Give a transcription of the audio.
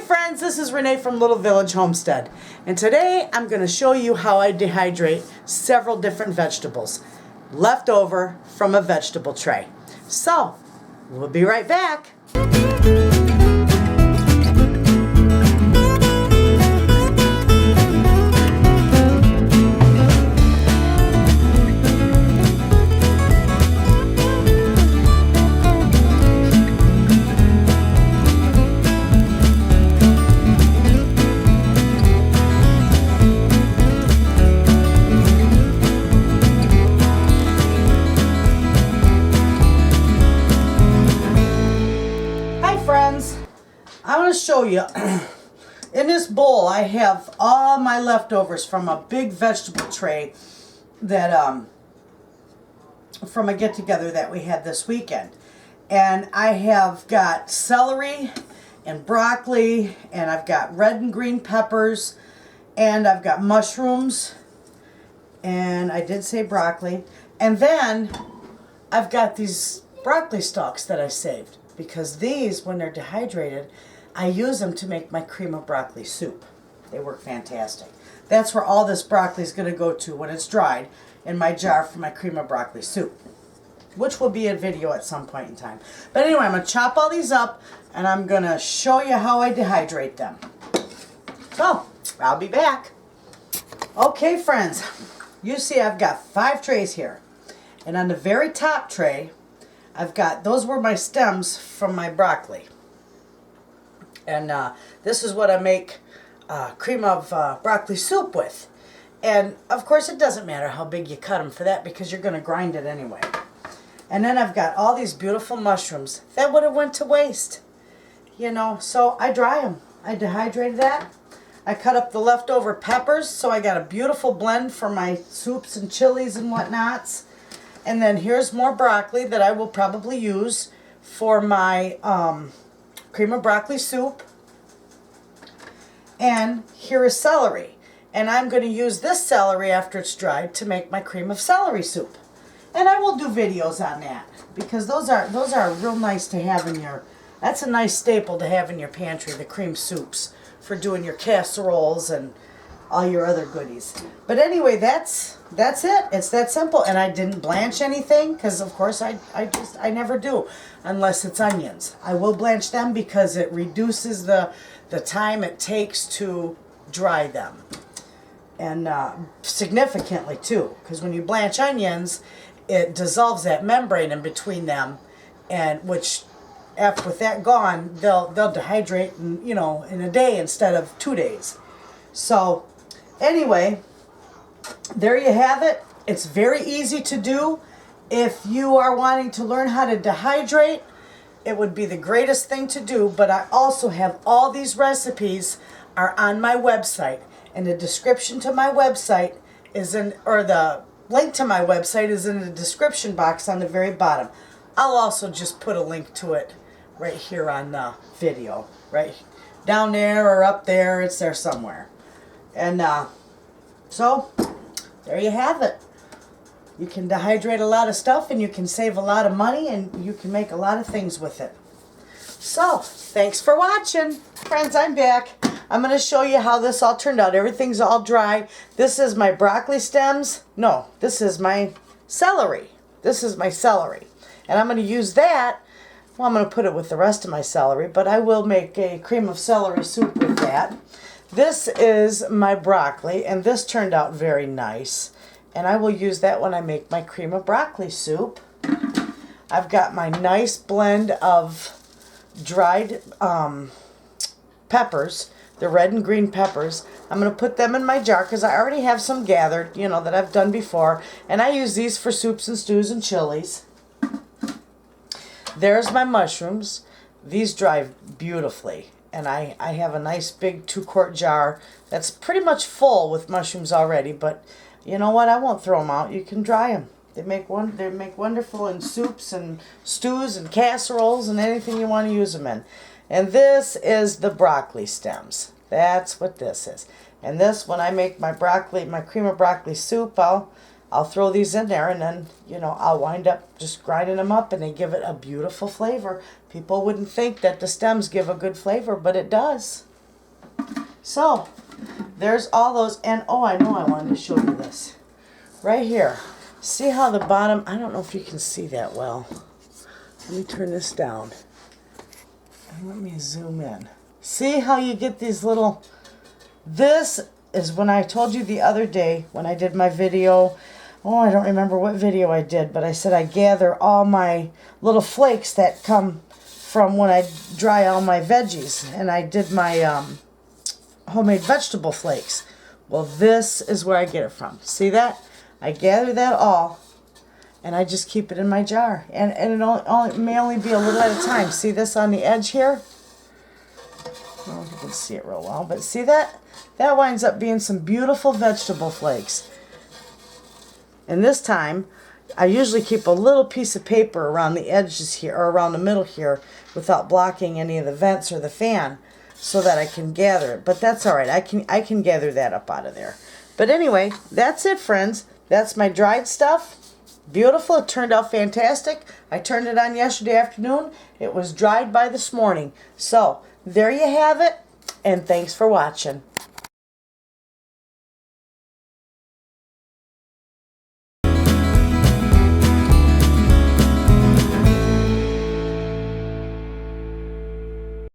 friends, this is Renee from Little Village Homestead, and today I'm going to show you how I dehydrate several different vegetables left over from a vegetable tray. So, we'll be right back. I want to show you, in this bowl I have all my leftovers from a big vegetable tray that, from a get-together that we had this weekend. And I have got celery and broccoli, and I've got red and green peppers, and I've got mushrooms, and I did say broccoli. And then I've got these broccoli stalks that I saved, because these, when they're dehydrated, I use them to make my cream of broccoli soup. They work fantastic. That's where all this broccoli is going to go to when it's dried in my jar for my cream of broccoli soup, which will be a video at some point in time. But anyway, I'm going to chop all these up and I'm going to show you how I dehydrate them. So, I'll be back. Okay, friends, you see I've got 5 trays here. And on the very top tray, I've got, those were my stems from my broccoli. And this is what I make cream of broccoli soup with. And of course it doesn't matter how big you cut them for that, because you're going to grind it anyway. And then I've got all these beautiful mushrooms that would have went to waste. You know, so I dry them. I dehydrated that. I cut up the leftover peppers, so I got a beautiful blend for my soups and chilies and whatnots. And then here's more broccoli that I will probably use for my cream of broccoli soup. And here is celery. And I'm going to use this celery after it's dried to make my cream of celery soup. And I will do videos on that, because those are real nice to have in your, that's a nice staple to have in your pantry, the cream soups, for doing your casseroles and all your other goodies. But anyway, that's it. It's that simple. And I didn't blanch anything, because of course I never do, unless it's onions. I will blanch them because it reduces the time it takes to dry them, and significantly too, because when you blanch onions, it dissolves that membrane in between them, and which, after with that gone, they'll dehydrate in a day instead of 2 days. So anyway, there you have it. It's very easy to do. If you are wanting to learn how to dehydrate, it would be the greatest thing to do. But I also have all these recipes are on my website, and the description to my website is in, or the link to my website is in the description box on the very bottom. I'll also just put a link to it right here on the video, right down there or up there. It's there somewhere. And so there you have it. You can dehydrate a lot of stuff, and you can save a lot of money, and you can make a lot of things with it. So, thanks for watching. Friends, I'm back. I'm going to show you how this all turned out. Everything's all dry. This is my broccoli stems. No, this is my celery. This is my celery. And I'm going to use that. Well, I'm going to put it with the rest of my celery, but I will make a cream of celery soup with that. This is my broccoli, and this turned out very nice. And I will use that when I make my cream of broccoli soup. I've got my nice blend of dried peppers, the red and green peppers. I'm going to put them in my jar because I already have some gathered, that I've done before. And I use these for soups and stews and chilies. There's my mushrooms. These dry beautifully. And I have a nice big 2-quart jar that's pretty much full with mushrooms already, but you know what? I won't throw them out. You can dry them. They make wonderful in soups and stews and casseroles and anything you want to use them in. And this is the broccoli stems. That's what this is. And this, when I make my broccoli, my cream of broccoli soup, I'll throw these in there, and then, I'll wind up just grinding them up, and they give it a beautiful flavor. People wouldn't think that the stems give a good flavor, but it does. So, there's all those, and oh, I know I wanted to show you this. Right here. See how the bottom, I don't know if you can see that well. Let me turn this down. And let me zoom in. See how you get these little, this is when I told you the other day when I did my video. Oh, I don't remember what video I did, but I said I gather all my little flakes that come from when I dry all my veggies. And I did my homemade vegetable flakes. Well, this is where I get it from. See that? I gather that all, and I just keep it in my jar. And it may only be a little at a time. See this on the edge here? I don't know if you can see it real well, but see that? That winds up being some beautiful vegetable flakes. And this time, I usually keep a little piece of paper around the edges here, or around the middle here, without blocking any of the vents or the fan, so that I can gather it. But that's all right. I can gather that up out of there. But anyway, that's it, friends. That's my dried stuff. Beautiful. It turned out fantastic. I turned it on yesterday afternoon. It was dried by this morning. So, there you have it. And thanks for watching.